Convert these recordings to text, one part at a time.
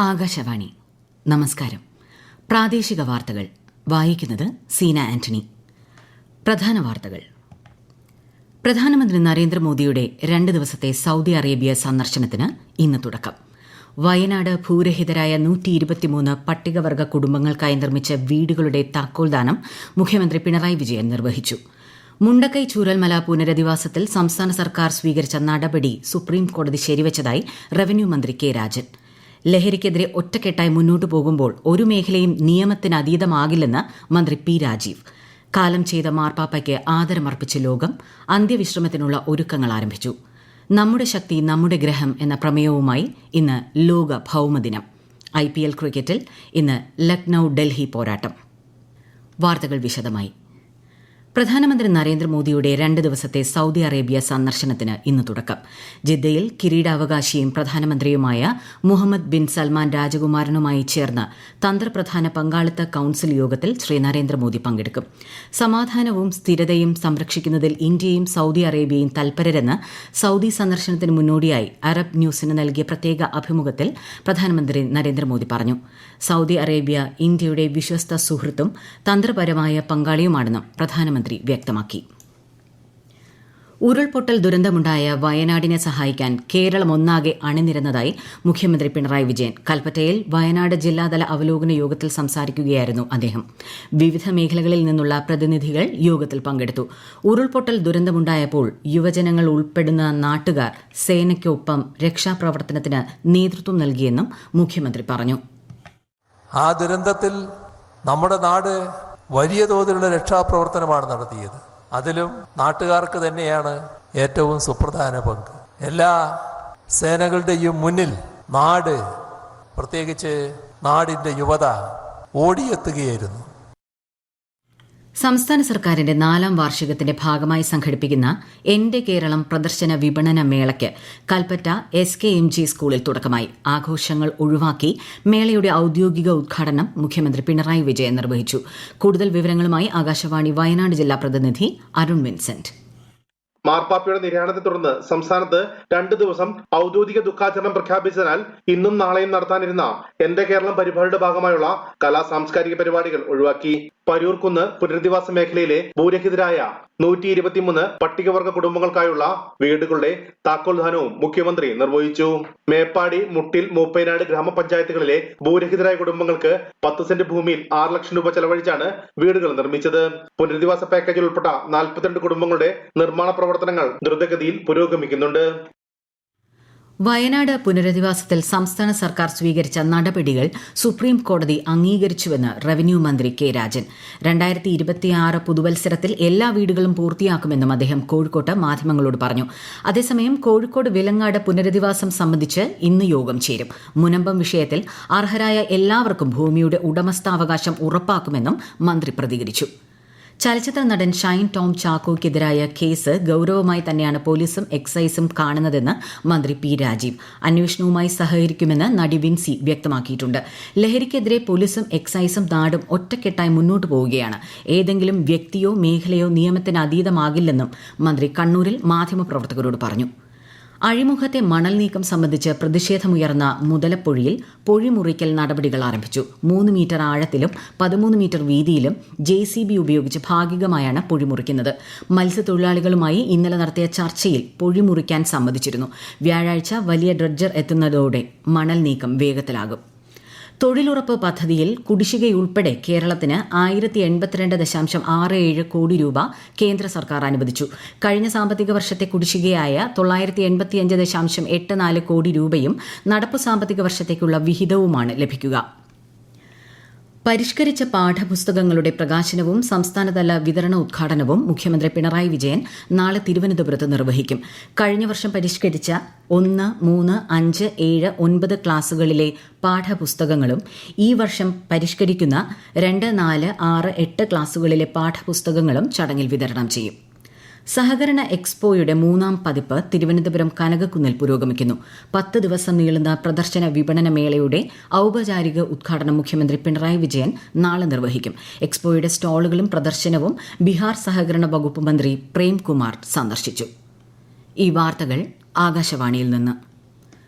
ആകാശവാണി. നമസ്കാരം. പ്രാദേശിക വാർത്തകൾ വായിക്കുന്നത് സീന ആന്റണി. പ്രധാന വാർത്തകൾ. പ്രധാനമന്ത്രി നരേന്ദ്രമോദിയുടെ 2 ദിവസത്തെ സൌദി അറേബ്യ സന്ദർശനത്തിന് ഇന്ന് തുടക്കം. വയനാട് ഭൂരഹിതരായ 123 പട്ടികവർഗ കുടുംബങ്ങൾക്കായി നിർമ്മിച്ച വീടുകളുടെ താക്കോൽദാനം മുഖ്യമന്ത്രി പിണറായി വിജയൻ നിർവഹിച്ചു. മുണ്ടക്കൈ ചൂരൽമല പുനരധിവാസത്തിൽ സംസ്ഥാന സർക്കാർ സ്വീകരിച്ച നടപടി സുപ്രീംകോടതി ശരിവച്ചതായി റവന്യൂ മന്ത്രി കെ രാജൻ. ലഹരിക്കെതിരെ ഒറ്റക്കെട്ടായി മുന്നോട്ടു പോകുമ്പോൾ ഒരു മേഖലയും നിയമത്തിന് അതീതമാകില്ലെന്ന് മന്ത്രി പി രാജീവ്. കാലം ചെയ്ത മാർപ്പാപ്പയ്ക്ക് ആദരമർപ്പിച്ച ലോകം അന്ത്യവിശ്രമത്തിനുള്ള ഒരുക്കങ്ങൾ ആരംഭിച്ചു. നമ്മുടെ ശക്തി നമ്മുടെ ഗ്രഹം എന്ന പ്രമേയവുമായി ഇന്ന് ലോക ഭൌമദിനം. IPL ക്രിക്കറ്റിൽ ഇന്ന് ലക്നൌ ഡൽഹി പോരാട്ടം. വാർത്തകൾ വിശദമായി. പ്രധാനമന്ത്രി നരേന്ദ്രമോദിയുടെ 2 ദിവസത്തെ സൌദി അറേബ്യ സന്ദർശനത്തിന് ഇന്ന് തുടക്കം. ജിദ്ദയിൽ കിരീടാവകാശിയും പ്രധാനമന്ത്രിയുമായ മുഹമ്മദ് ബിൻ സൽമാൻ രാജകുമാരനുമായി ചേർന്ന് തന്ത്രപ്രധാന പങ്കാളിത്ത കൌൺസിൽ യോഗത്തിൽ ശ്രീ നരേന്ദ്രമോദി പങ്കെടുക്കും. സമാധാനവും സ്ഥിരതയും സംരക്ഷിക്കുന്നതിൽ ഇന്ത്യയും സൌദി അറേബ്യയും തൽപരരെന്ന് സൌദി സന്ദർശനത്തിന് മുന്നോടിയായി അറബ് ന്യൂസിന് നൽകിയ പ്രത്യേക അഭിമുഖത്തിൽ പ്രധാനമന്ത്രി നരേന്ദ്രമോദി പറഞ്ഞു. സൌദി അറേബ്യ ഇന്ത്യയുടെ വിശ്വസ്ത സുഹൃത്തും തന്ത്രപരമായ പങ്കാളിയുമാണെന്നും പ്രധാനമന്ത്രി വ്യക്തമാക്കി. ഉരുൾപൊട്ടൽ ദുരന്തമുണ്ടായ വയനാടിനെ സഹായിക്കാൻ കേരളം ഒന്നാകെ അണിനിരന്നതായി മുഖ്യമന്ത്രി പിണറായി വിജയൻ. കൽപ്പറ്റയിൽ വയനാട് ജില്ലാതല അവലോകന യോഗത്തിൽ സംസാരിക്കുകയായിരുന്നു അദ്ദേഹം. വിവിധ മേഖലകളിൽ നിന്നുള്ള പ്രതിനിധികൾ യോഗത്തിൽ പങ്കെടുത്തു. ഉരുൾപൊട്ടൽ ദുരന്തമുണ്ടായപ്പോൾ യുവജനങ്ങൾ ഉൾപ്പെടുന്ന നാട്ടുകാർ സേനയ്ക്കൊപ്പം രക്ഷാപ്രവർത്തനത്തിന് നേതൃത്വം നൽകിയെന്നും മുഖ്യമന്ത്രി പറഞ്ഞു. ആ ദുരന്തത്തിൽ നമ്മുടെ നാട് വലിയ തോതിലുള്ള രക്ഷാപ്രവർത്തനമാണ് നടത്തിയത്. അതിലും നാട്ടുകാർക്ക് തന്നെയാണ് ഏറ്റവും സുപ്രധാന പങ്ക്. എല്ലാ സേനകളുടെയും മുന്നിൽ നാട്, പ്രത്യേകിച്ച് നാടിൻ്റെ യുവത ഓടിയെത്തുകയായിരുന്നു. സംസ്ഥാന സർക്കാരിന്റെ 4ാം വാർഷികത്തിന്റെ ഭാഗമായി സംഘടിപ്പിക്കുന്ന എന്റെ കേരളം പ്രദർശന വിപണന മേളയ്ക്ക് കൽപ്പറ്റ SKMG സ്കൂളിൽ തുടക്കമായി. ആഘോഷങ്ങൾ ഒഴിവാക്കി മേളയുടെ ഔദ്യോഗിക ഉദ്ഘാടനം മുഖ്യമന്ത്രി പിണറായി വിജയൻ നിർവഹിച്ചു. കൂടുതൽ വിവരങ്ങളുമായി ആകാശവാണി വയനാട് ജില്ലാ പ്രതിനിധി അരുൺ വിൻസെന്റ്. മാർപ്പാപ്പയുടെ നിര്യാണത്തെ തുടർന്ന് സംസ്ഥാനത്ത് 2 ദിവസം ഔദ്യോഗിക ദുഃഖാചരണം പ്രഖ്യാപിച്ചതിനാൽ ഇന്നും നാളെയും നടത്താനിരുന്ന എന്റെ കേരളം പരിപാടിയുടെ ഭാഗമായുള്ള കലാ സാംസ്കാരിക പരിപാടികൾ ഒഴിവാക്കി. പരൂർക്കുന്ന് പുനരധിവാസ മേഖലയിലെ ഭൂരഹിതരായ 123 പട്ടികവർഗ കുടുംബങ്ങൾക്കായുള്ള വീടുകളുടെ താക്കോൽദാനവും മുഖ്യമന്ത്രി നിർവഹിച്ചു. മേപ്പാടി, മുട്ടിൽ, മൂപ്പൈനാട് ഗ്രാമപഞ്ചായത്തുകളിലെ ഭൂരഹിതരായ കുടുംബങ്ങൾക്ക് 10 സെന്റ് ഭൂമിയിൽ 6 ലക്ഷം രൂപ ചെലവഴിച്ചാണ് വീടുകൾ നിർമ്മിച്ചത്. പുനരധിവാസ പാക്കേജിൽ ഉൾപ്പെട്ട 42 കുടുംബങ്ങളുടെ നിർമ്മാണ പ്രവർത്തനങ്ങൾ ദ്രുതഗതിയിൽ പുരോഗമിക്കുന്നുണ്ട്. വയനാട് പുനരധിവാസത്തിൽ സംസ്ഥാന സർക്കാർ സ്വീകരിച്ച നടപടികൾ സുപ്രീം കോടതി അംഗീകരിച്ചുവെന്ന് റവന്യൂ മന്ത്രി കെ രാജൻ. 2026 പുതുവത്സരത്തിൽ എല്ലാ വീടുകളും പൂർത്തിയാക്കുമെന്നും അദ്ദേഹം കോഴിക്കോട്ട് മാധ്യമങ്ങളോട് പറഞ്ഞു. അതേസമയം കോഴിക്കോട് വിലങ്ങാട് പുനരധിവാസം സംബന്ധിച്ച് ഇന്ന് യോഗം ചേരും. മുനമ്പം വിഷയത്തിൽ അർഹരായ എല്ലാവർക്കും ഭൂമിയുടെ ഉടമസ്ഥാവകാശം ഉറപ്പാക്കുമെന്നും മന്ത്രി പ്രതികരിച്ചു. ചലച്ചിത്ര നടൻ ഷൈൻ ടോം ചാക്കോയ്ക്കെതിരായ കേസ് ഗൌരവമായി തന്നെയാണ് പോലീസും എക്സൈസും കാണുന്നതെന്ന് മന്ത്രി പി രാജീവ്. അന്വേഷണവുമായി സഹകരിക്കുമെന്ന് നടി വിൻസി വ്യക്തമാക്കിയിട്ടുണ്ട്. ലഹരിക്കെതിരെ പോലീസും എക്സൈസും നാടും ഒറ്റക്കെട്ടായി മുന്നോട്ടു പോവുകയാണ്. ഏതെങ്കിലും വ്യക്തിയോ മേഖലയോ നിയമത്തിന് അതീതമാകില്ലെന്നും മന്ത്രി കണ്ണൂരിൽ മാധ്യമപ്രവർത്തകരോട് പറഞ്ഞു. അഴിമുഖത്തെ മണൽ നീക്കം സംബന്ധിച്ച് പ്രതിഷേധമുയർന്ന മുതലപ്പൊഴിയിൽ പൊഴിമുറിക്കൽ നടപടികൾ ആരംഭിച്ചു. 3 മീറ്റർ ആഴത്തിലും 13 മീറ്റർ വീതിയിലും JCB ഉപയോഗിച്ച് ഭാഗികമായാണ് പൊഴിമുറിക്കുന്നത്. മത്സ്യത്തൊഴിലാളികളുമായി ഇന്നലെ നടത്തിയ ചർച്ചയിൽ പൊഴിമുറിക്കാൻ സമ്മതിച്ചിരുന്നു. വ്യാഴാഴ്ച വലിയ ഡ്രഡ്ജർ എത്തുന്നതോടെ മണൽ നീക്കം വേഗത്തിലാകും. തൊഴിലുറപ്പ് പദ്ധതിയിൽ കുടിശ്ശികയുൾപ്പെടെ കേരളത്തിന് 1082.67 കോടി രൂപ കേന്ദ്ര സർക്കാർ അനുവദിച്ചു. കഴിഞ്ഞ സാമ്പത്തിക വർഷത്തെ കുടിശ്ശികയായ 985.84 കോടി രൂപയും നടപ്പു സാമ്പത്തിക വർഷത്തേക്കുള്ള വിഹിതവുമാണ് ലഭിക്കുക. പരിഷ്കരിച്ച പാഠപുസ്തകങ്ങളുടെ പ്രകാശനവും സംസ്ഥാനതല വിതരണ ഉദ്ഘാടനവും മുഖ്യമന്ത്രി പിണറായി വിജയൻ നാളെ തിരുവനന്തപുരത്ത് നിർവഹിക്കും. കഴിഞ്ഞ വർഷം പരിഷ്കരിച്ച 1, 3, 5, 7, 9 ക്ലാസുകളിലെ പാഠപുസ്തകങ്ങളും ഈ വർഷം പരിഷ്കരിക്കുന്ന 2, 4, 6, 8 ക്ലാസുകളിലെ പാഠപുസ്തകങ്ങളും ചടങ്ങിൽ വിതരണം ചെയ്യും. സഹകരണ എക്സ്പോയുടെ 3ാം പതിപ്പ് തിരുവനന്തപുരം കനകക്കുന്നിൽ പുരോഗമിക്കുന്നു. 10 ദിവസം നീളുന്ന പ്രദർശന വിപണന മേളയുടെ ഔപചാരിക ഉദ്ഘാടനം മുഖ്യമന്ത്രി പിണറായി വിജയൻ നാളെ നിർവഹിക്കും. എക്സ്പോയുടെ സ്റ്റാളുകളും പ്രദർശനവും ബീഹാർ സഹകരണ വകുപ്പ് മന്ത്രി പ്രേംകുമാർ സന്ദർശിച്ചു. ഈ വാർത്തകൾ ആകാശവാണിയിൽ നിന്ന്.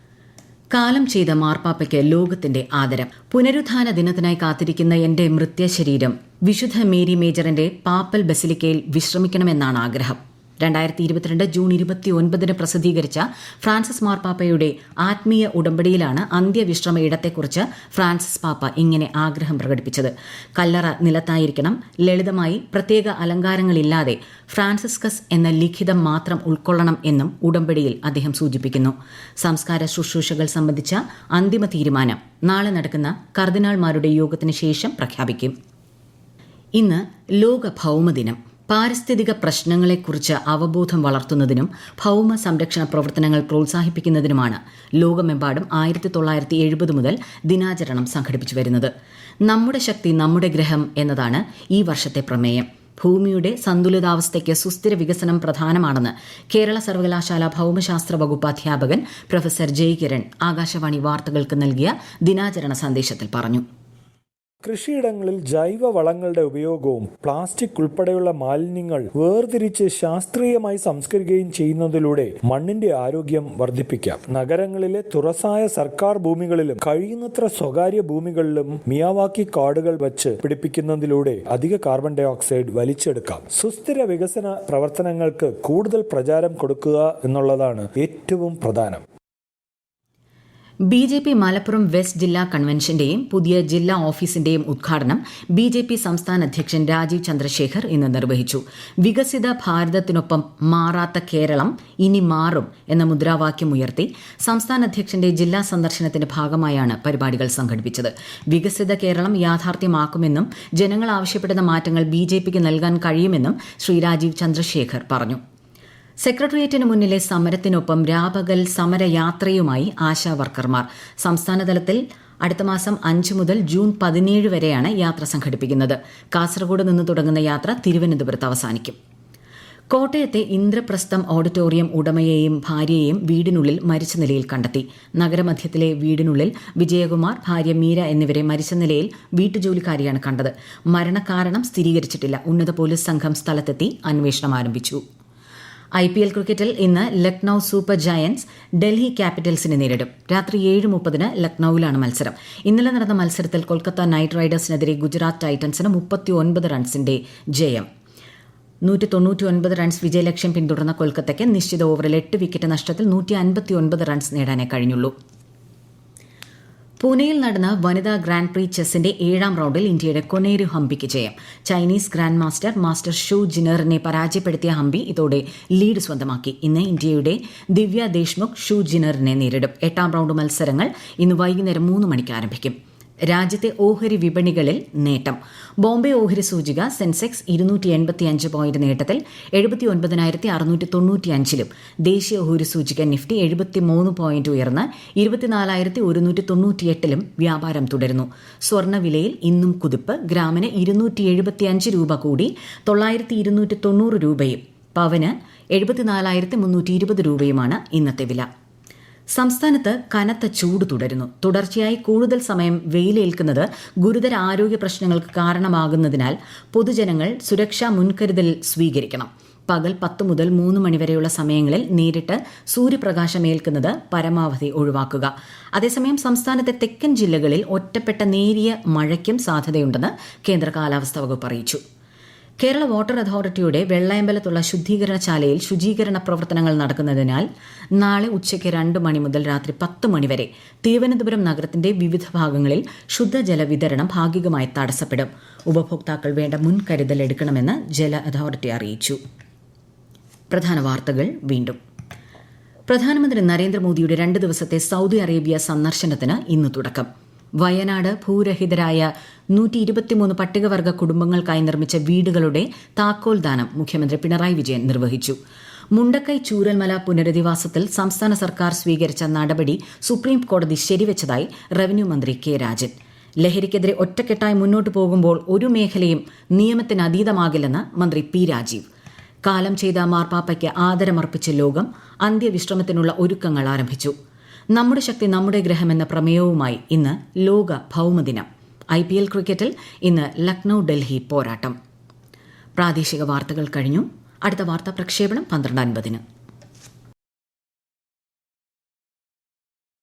കാലം ചെയ്ത മാർപ്പാപ്പയ്ക്ക് ലോകത്തിന്റെ ആദരം. പുനരുത്ഥാന ദിനത്തിനായി കാത്തിരിക്കുന്ന എന്റെ മൃത്യശരീരം വിശുദ്ധ മേരി മേജറിന്റെ പാപ്പൽ ബസിലിക്കയിൽ വിശ്രമിക്കണമെന്നാണ് ആഗ്രഹം. 2022 ജൂൺ 29 പ്രസിദ്ധീകരിച്ച ഫ്രാൻസിസ് മാർപ്പാപ്പയുടെ ആത്മീയ ഉടമ്പടിയിലാണ് അന്ത്യവിശ്രമ ഇടത്തെക്കുറിച്ച് ഫ്രാൻസിസ് പാപ്പ ഇങ്ങനെ ആഗ്രഹം പ്രകടിപ്പിച്ചത്. കല്ലറ നിലത്തായിരിക്കണം, ലളിതമായി പ്രത്യേക അലങ്കാരങ്ങളില്ലാതെ ഫ്രാൻസിസ്കസ് എന്ന ലിഖിതം മാത്രം ഉൾക്കൊള്ളണം എന്നും ഉടമ്പടിയിൽ അദ്ദേഹം സൂചിപ്പിക്കുന്നു. സംസ്കാര ശുശ്രൂഷകൾ സംബന്ധിച്ച അന്തിമ തീരുമാനം നാളെ നടക്കുന്ന കർദിനാൾമാരുടെ യോഗത്തിന് ശേഷം പ്രഖ്യാപിക്കും. ഇന്ന് ലോക ഭൌമദിനം. പാരിസ്ഥിതിക പ്രശ്നങ്ങളെക്കുറിച്ച് അവബോധം വളർത്തുന്നതിനും ഭൌമ സംരക്ഷണ പ്രവർത്തനങ്ങൾ പ്രോത്സാഹിപ്പിക്കുന്നതിനുമാണ് ലോകമെമ്പാടും 1970 മുതൽ ദിനാചരണം സംഘടിപ്പിച്ചു വരുന്നത്. നമ്മുടെ ശക്തി നമ്മുടെ ഗ്രഹം എന്നതാണ് ഈ വർഷത്തെ പ്രമേയം. ഭൂമിയുടെ സന്തുലിതാവസ്ഥയ്ക്ക് സുസ്ഥിര വികസനം പ്രധാനമാണെന്ന് കേരള സർവകലാശാല ഭൌമശാസ്ത്ര വകുപ്പ് അധ്യാപകൻ പ്രൊഫസർ ജയകിരൺ ആകാശവാണി വാർത്തകൾക്ക് നൽകിയ ദിനാചരണ സന്ദേശത്തിൽ പറഞ്ഞു. കൃഷിയിടങ്ങളിൽ ജൈവ വളങ്ങളുടെ ഉപയോഗവും പ്ലാസ്റ്റിക് ഉൾപ്പെടെയുള്ള മാലിന്യങ്ങൾ വേർതിരിച്ച് ശാസ്ത്രീയമായി സംസ്കരിക്കുകയും ചെയ്യുന്നതിലൂടെ മണ്ണിന്റെ ആരോഗ്യം വർദ്ധിപ്പിക്കാം. നഗരങ്ങളിലെ തുറസായ സർക്കാർ ഭൂമികളിലും കഴിയുന്നത്ര സ്വകാര്യ ഭൂമികളിലും മിയാവാക്കി കാടുകൾ വച്ച് പിടിപ്പിക്കുന്നതിലൂടെ അധിക കാർബൺ ഡൈ ഓക്സൈഡ് വലിച്ചെടുക്കാം. സുസ്ഥിര വികസന പ്രവർത്തനങ്ങൾക്ക് കൂടുതൽ പ്രചാരം കൊടുക്കുക എന്നുള്ളതാണ് ഏറ്റവും പ്രധാനം. BJP മലപ്പുറം വെസ്റ്റ് ജില്ലാ കൺവെൻഷന്റെയും പുതിയ ജില്ലാ ഓഫീസിന്റെയും ഉദ്ഘാടനം BJP സംസ്ഥാന അധ്യക്ഷൻ രാജീവ് ചന്ദ്രശേഖർ ഇന്ന് നിർവഹിച്ചു. വികസിത ഭാരതത്തിനൊപ്പം മാറാത്ത കേരളം ഇനി മാറും എന്ന മുദ്രാവാക്യം ഉയർത്തി സംസ്ഥാന അധ്യക്ഷന്റെ ജില്ലാ സന്ദർശനത്തിന്റെ ഭാഗമായാണ് പരിപാടികൾ സംഘടിപ്പിച്ചത്. വികസിത കേരളം യാഥാർത്ഥ്യമാക്കുമെന്നും ജനങ്ങൾ ആവശ്യപ്പെടുന്ന മാറ്റങ്ങൾ BJPക്ക് നൽകാൻ കഴിയുമെന്നും ശ്രീ രാജീവ് ചന്ദ്രശേഖർ പറഞ്ഞു. സെക്രട്ടേറിയറ്റിന് മുന്നിലെ സമരത്തിനൊപ്പം രാപകൽ സമരയാത്രയുമായി ആശാവർക്കർമാർ. സംസ്ഥാനതലത്തിൽ അടുത്ത മാസം 5 മുതൽ ജൂൺ 17 വരെയാണ് യാത്ര സംഘടിപ്പിക്കുന്നത്. കാസർഗോഡ് നിന്ന് തുടങ്ങുന്ന യാത്ര തിരുവനന്തപുരത്ത് അവസാനിക്കും. കോട്ടയത്തെ ഇന്ദ്രപ്രസ്ഥം ഓഡിറ്റോറിയം ഉടമയെയും ഭാര്യയെയും വീടിനുള്ളിൽ മരിച്ച നിലയിൽ കണ്ടെത്തി. നഗരമധ്യത്തിലെ വീടിനുള്ളിൽ വിജയകുമാർ, ഭാര്യ മീര എന്നിവരെ മരിച്ച നിലയിൽ വീട്ടുജോലിക്കാരിയാണ് കണ്ടത്. മരണകാരണം സ്ഥിരീകരിച്ചിട്ടില്ല. ഉന്നത പോലീസ് സംഘം സ്ഥലത്തെത്തി അന്വേഷണം ആരംഭിച്ചു. IPL ക്രിക്കറ്റിൽ ഇന്ന് ലക്നൌ സൂപ്പർ ജയന്റ്സ് ഡൽഹി ക്യാപിറ്റൽസിനെ നേരിടും. രാത്രി 7:30 ലക്നൌവിലാണ് മത്സരം. ഇന്നലെ നടന്ന മത്സരത്തിൽ കൊൽക്കത്ത നൈറ്റ് റൈഡേഴ്സിനെതിരെ ഗുജറാത്ത് ടൈറ്റൻസിന് 39 റൺസിന്റെ ജയം. 199 റൺസ് വിജയലക്ഷ്യം പിന്തുടർന്ന കൊൽക്കത്തയ്ക്ക് നിശ്ചിത ഓവറിൽ 8 വിക്കറ്റ് നഷ്ടത്തിൽ 159 റൺസ് നേടാനേ കഴിഞ്ഞുള്ളൂ. പൂനെയിൽ നടന്ന വനിതാ ഗ്രാൻഡ് പ്രീ ചെസ്സിന്റെ 7ാം റൌണ്ടിൽ ഇന്ത്യയുടെ കൊനേരു ഹംപിക്ക് ജയം. ചൈനീസ് ഗ്രാൻഡ് മാസ്റ്റർ ഷു ജിനറിനെ പരാജയപ്പെടുത്തിയ ഹംപി ഇതോടെ ലീഡ് സ്വന്തമാക്കി. ഇന്ന് ഇന്ത്യയുടെ ദിവ്യ ദേശ്മുഖ് ഷു ജിനറിനെ നേരിടും. 8ാം റൌണ്ട് മത്സരങ്ങൾ ഇന്ന് വൈകുന്നേരം 3 മണിക്ക് ആരംഭിക്കും. രാജ്യത്തെ ഓഹരി വിപണികളിൽ നേട്ടം. ബോംബെ ഓഹരി സൂചിക സെൻസെക്സ് 285 പോയിന്റ് നേട്ടത്തിൽ 79,695-ലും ദേശീയ ഓഹരി സൂചിക നിഫ്റ്റി 73 പോയിന്റ് ഉയർന്ന് 24,198-ലും വ്യാപാരം തുടരുന്നു. സ്വർണ്ണവിലയിൽ ഇന്നും കുതിപ്പ്. ഗ്രാമിന് 275 രൂപ കൂടി 9,290 രൂപയും പവന് 74,320 രൂപയുമാണ് ഇന്നത്തെ വില. സംസ്ഥാനത്ത് കനത്ത ചൂട് തുടരുന്നു. തുടർച്ചയായി കൂടുതൽ സമയം വെയിലേൽക്കുന്നത് ഗുരുതര ആരോഗ്യ പ്രശ്നങ്ങൾക്ക് കാരണമാകുന്നതിനാൽ പൊതുജനങ്ങൾ സുരക്ഷാ മുൻകരുതൽ സ്വീകരിക്കണം. പകൽ 10 മുതൽ 3 മണിവരെയുള്ള സമയങ്ങളിൽ നേരിട്ട് സൂര്യപ്രകാശം ഏൽക്കുന്നത് പരമാവധി ഒഴിവാക്കുക. അതേസമയം സംസ്ഥാനത്തെ തെക്കൻ ജില്ലകളിൽ ഒറ്റപ്പെട്ട നേരിയ മഴയ്ക്കും സാധ്യതയുണ്ടെന്ന് കേന്ദ്ര കാലാവസ്ഥാ വകുപ്പ് അറിയിച്ചു. കേരള വാട്ടർ അതോറിറ്റിയുടെ വെള്ളയമ്പലത്തുള്ള ശുദ്ധീകരണശാലയിൽ ശുചീകരണ പ്രവർത്തനങ്ങൾ നടക്കുന്നതിനാൽ നാളെ ഉച്ചയ്ക്ക് 2 മണി മുതൽ രാത്രി 10 മണി വരെ തിരുവനന്തപുരം നഗരത്തിന്റെ വിവിധ ഭാഗങ്ങളിൽ ശുദ്ധജല വിതരണം ഭാഗികമായി തടസ്സപ്പെടും. ഉപഭോക്താക്കൾ വേണ്ട മുൻകരുതൽ എടുക്കണമെന്ന് ജല അതോറിറ്റി അറിയിച്ചു. പ്രധാന വാർത്തകൾ വീണ്ടും. പ്രധാനമന്ത്രി നരേന്ദ്രമോദിയുടെ 2 ദിവസത്തെ സൗദി അറേബ്യ സന്ദർശനത്തിന് ഇന്ന് തുടക്കം. വയനാട് ഭൂരഹിതരായ 123 പട്ടികവർഗ കുടുംബങ്ങൾക്കായി നിർമ്മിച്ച വീടുകളുടെ താക്കോൽദാനം മുഖ്യമന്ത്രി പിണറായി വിജയൻ നിർവഹിച്ചു. മുണ്ടക്കൈ ചൂരൽമല പുനരധിവാസത്തിൽ സംസ്ഥാന സർക്കാർ സ്വീകരിച്ച നടപടി സുപ്രീം കോടതി ശരിവച്ചതായി റവന്യൂ മന്ത്രി കെ രാജൻ. ലഹരിക്കെതിരെ ഒറ്റക്കെട്ടായി മുന്നോട്ടു പോകുമ്പോൾ ഒരു മേഖലയും നിയമത്തിനതീതമാകില്ലെന്ന് മന്ത്രി പി രാജീവ്. കാലം ചെയ്ത മാർപ്പാപ്പയ്ക്ക് ആദരമർപ്പിച്ച ലോകം. അന്ത്യവിശ്രമത്തിനുള്ള ഒരുക്കങ്ങൾ ആരംഭിച്ചു. നമ്മുടെ ശക്തി നമ്മുടെ ഗ്രഹം എന്ന പ്രമേയവുമായി ഇന്ന് ലോക ഭൌമദിനം. IPL ക്രിക്കറ്റിൽ ഇന്ന് ലക്നൌ ഡൽഹി പോരാട്ടം. പ്രാദേശിക വാർത്തകൾ കഴിഞ്ഞു. അടുത്ത വാർത്താ പ്രക്ഷേപണം 12:50.